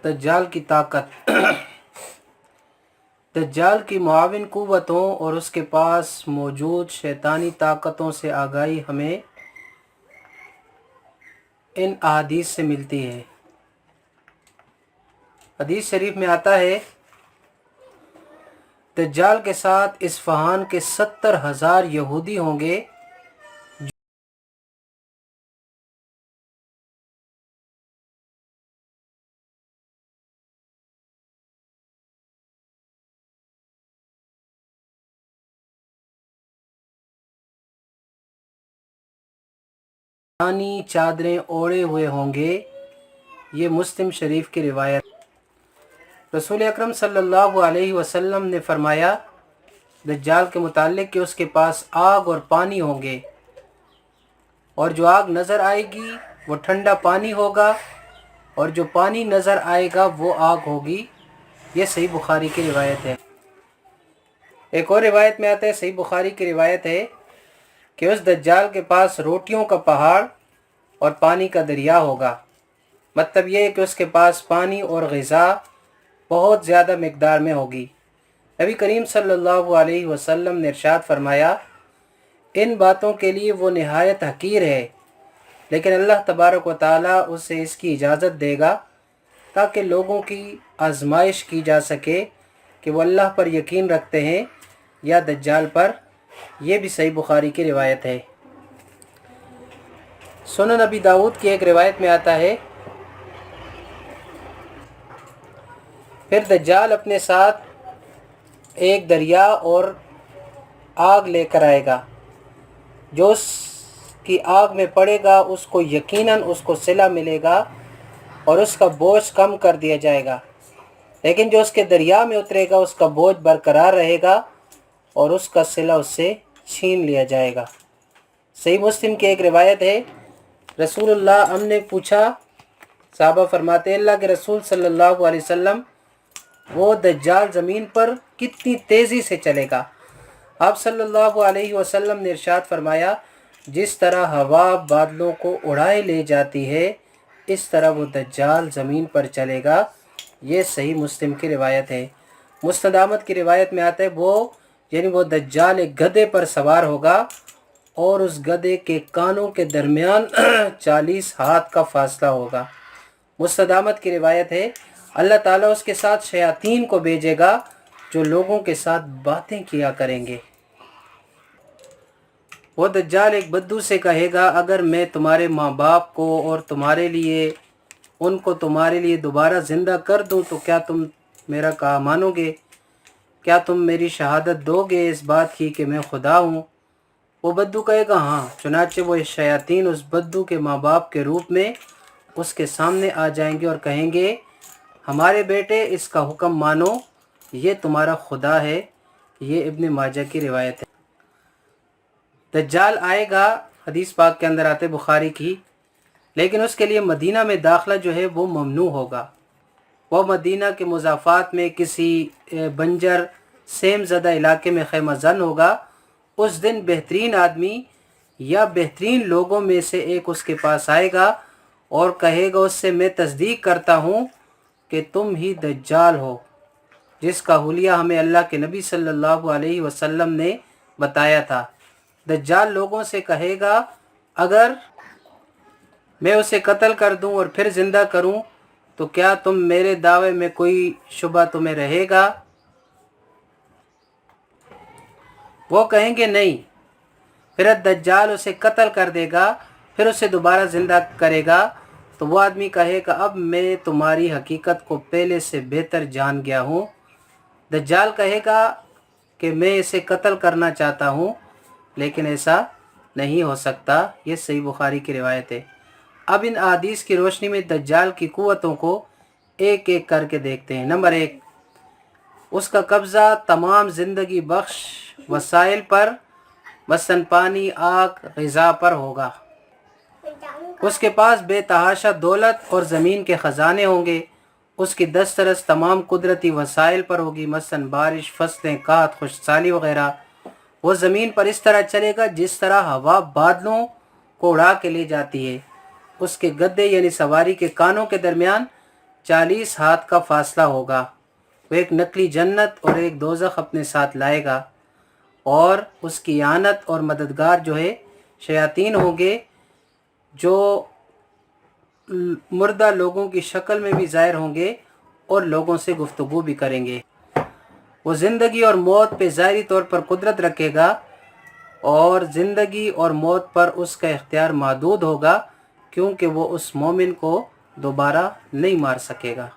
दज्जाल की ताकत। दज्जाल की मुआविन क़ुव्वतों और उसके पास मौजूद शैतानी ताकतों से आगाही हमें इन अहादीस से मिलती है। हदीस शरीफ में आता है, दज्जाल के साथ इस्फहान के 70,000 यहूदी होंगे जो चादरें ओढ़े हुए होंगे। ये मुस्लिम शरीफ की रिवायत। रसूल अकरम सल्लल्लाहु अलैहि वसल्लम ने फरमाया दज्जाल के मुताल्लिक कि उसके पास आग और पानी होंगे, और जो आग नज़र आएगी वो ठंडा पानी होगा, और जो पानी नज़र आएगा वो आग होगी। ये सही बुखारी की रिवायत है। एक और रिवायत में आता है, सही बुखारी की रिवायत है कि उस दज्जाल के पास रोटियों का पहाड़ और पानी का दरिया होगा। मतलब ये है कि उसके पास पानी और ग़िज़ा बहुत ज़्यादा मिक़दार में होगी। नबी करीम सल्लल्लाहु अलैहि वसल्लम ने इरशाद फरमाया, इन बातों के लिए वो निहायत हकीर है, लेकिन अल्लाह तबारक व तआला उसे इसकी इजाज़त देगा ताकि लोगों की आजमाइश की जा सके कि वो अल्लाह पर यकीन रखते हैं या दज्जाल पर। यह भी सही बुखारी की रिवायत है। सुनन अबी दाऊद की एक रिवायत में आता है, फिर दज्जाल अपने साथ एक दरिया और आग लेकर आएगा। जो उसकी आग में पड़ेगा उसको यकीनन उसको सिला मिलेगा और उसका बोझ कम कर दिया जाएगा, लेकिन जो उसके दरिया में उतरेगा उसका बोझ बरकरार रहेगा और उसका सिला उससे छीन लिया जाएगा। सही मुस्लिम की एक रिवायत है, रसूलुल्लाह हमने पूछा, साहबा फरमाते अल्लाह के रसूल सल्लल्लाहु अलैहि वसल्लम, वो दज्जाल ज़मीन पर कितनी तेज़ी से चलेगा? आप सल्लल्लाहु अलैहि वसल्लम ने इरशाद फरमाया, जिस तरह हवा बादलों को उड़ाए ले जाती है इस तरह वो दज्जाल ज़मीन पर चलेगा। ये सही मुस्लिम की रिवायत है। मुस्नद अहमद की रिवायत में आता है, वो दज्जाल एक गधे पर सवार होगा और उस गधे के कानों के दरमियान 40 हाथ का फासला होगा। मुस्नद अहमद की रिवायत है, अल्लाह ताला उसके साथ शयातीन को भेजेगा जो लोगों के साथ बातें किया करेंगे। वो दज्जाल एक बद्दू से कहेगा, अगर मैं तुम्हारे माँ बाप को और उनको तुम्हारे लिए दोबारा ज़िंदा कर दूं तो क्या तुम मेरा कहा मानोगे? क्या तुम मेरी शहादत दोगे इस बात की कि मैं खुदा हूँ? वो बद्दू कहेगा हाँ। चुनाचे वो शयातीन उस बद्दू के माँ बाप के रूप में उसके सामने आ जाएंगे और कहेंगे, हमारे बेटे इसका हुक्म मानो, ये तुम्हारा खुदा है। ये इब्न माजा की रिवायत है। दज्जाल आएगा, हदीस पाक के अंदर आते बुखारी की, लेकिन उसके लिए मदीना में दाखिला जो है वो ममनू होगा। वो मदीना के मुज़ाफ़ात में किसी बंजर सेम ज़दा इलाके में ख़ैमा ज़न होगा। उस दिन बेहतरीन आदमी या बेहतरीन लोगों में से एक उसके पास आएगा और कहेगा उससे, मैं तस्दीक करता हूँ कि तुम ही दज्जाल हो जिसका हुलिया हमें अल्लाह के नबी सल्लल्लाहु अलैहि वसल्लम ने बताया था। दज्जाल लोगों से कहेगा, अगर मैं उसे कत्ल कर दूं और फिर ज़िंदा करूं तो क्या तुम मेरे दावे में कोई शुबा तुम्हें रहेगा? वो कहेंगे नहीं। फिर दज्जाल उसे कत्ल कर देगा, फिर उसे दोबारा ज़िंदा करेगा। तो वो आदमी कहेगा, अब मैं तुम्हारी हकीकत को पहले से बेहतर जान गया हूँ। दज्जाल कहेगा कि मैं इसे कत्ल करना चाहता हूँ, लेकिन ऐसा नहीं हो सकता। ये सही बुखारी की रिवायत है। अब इन अहादीस की रोशनी में दज्जाल की क़ुव्वतों को एक एक करके देखते हैं। नंबर 1, उसका कब्ज़ा तमाम ज़िंदगी बख्श वसाइल पर, मसलन पानी, आग, ग़िज़ा पर होगा। उसके पास बेतहाशा दौलत और ज़मीन के ख़जाने होंगे। उसकी दस्तरस तमाम कुदरती वसाइल पर होगी, मसलन बारिश, फसलें, कात, खुशहाली वगैरह। वो ज़मीन पर इस तरह चलेगा जिस तरह हवा बादलों को उड़ा के ले जाती है। उसके गद्दे यानी सवारी के कानों के दरमियान 40 ہاتھ کا فاصلہ ہوگا. وہ ایک نقلی جنت اور ایک دوزخ اپنے ساتھ لائے گا، اور اس کی اعانت اور مددگار جو ہے شیاطین ہوں گے، جو مردہ لوگوں کی شکل میں بھی ظاہر ہوں گے اور لوگوں سے گفتگو بھی کریں گے. وہ زندگی اور موت پہ ظاہری طور پر قدرت رکھے گا، اور زندگی اور موت پر اس کا اختیار محدود ہوگا، کیونکہ وہ اس مومن کو دوبارہ نہیں مار سکے گا.